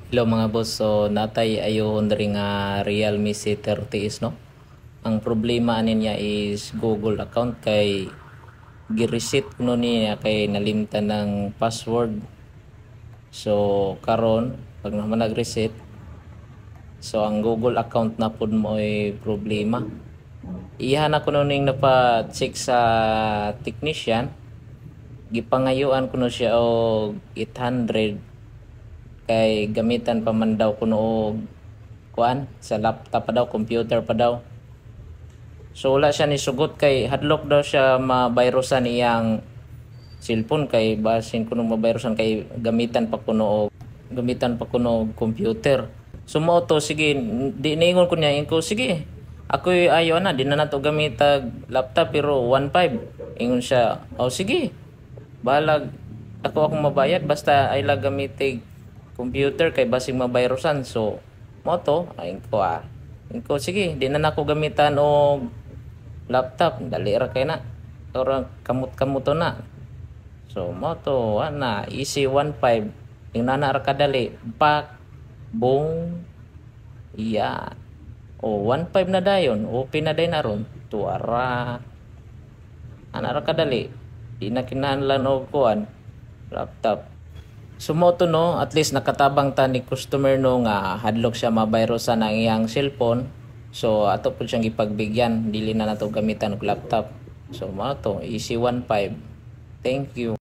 Hello mga boss, so natay ayon rin nga Realme C30 is no. Ang problema niya is Google account kay gi-reset kuno niya kay nalimtan ng password. So karon pag naman nag-reset, so ang Google account na pud mo ay problema. Iyahan na kuno ning napa-check sa technician, gipangayuan kuno siya og 800 kay gamitan pa man daw kuno og kuan sa laptop pa daw, computer pa daw. So wala siya ni sugot kay hadlok daw siya mabayrosan iyang cellphone kay basin kuno mabayrosan kay gamitan pa kuno og computer. So mo to sige di niingon ko niya inko sige. Ako ayo na di na nato gamitag laptop pero 1.5 ingon siya. Oh sige. Balag ako akong mabayad basta ay lang gamitig computer kay basing mabayrosan. So moto ay ko sige di na nako gamitan og laptop dali ra kay na or kamot-kamot na. So moto ana easy 1.5 yung nana ra kadali pak bong iya o 1.5 na dayon open na day na ron tuara ana ra kadali di na kinahanglan og kuan laptop. Sumoto no, at least nakatabang ta ni customer no nga hadlok siya mabayrosan ang iyang cellphone. So ato po siyang ipagbigyan, dili na nato gamitan og laptop. So mo to easy 1.5. Thank you.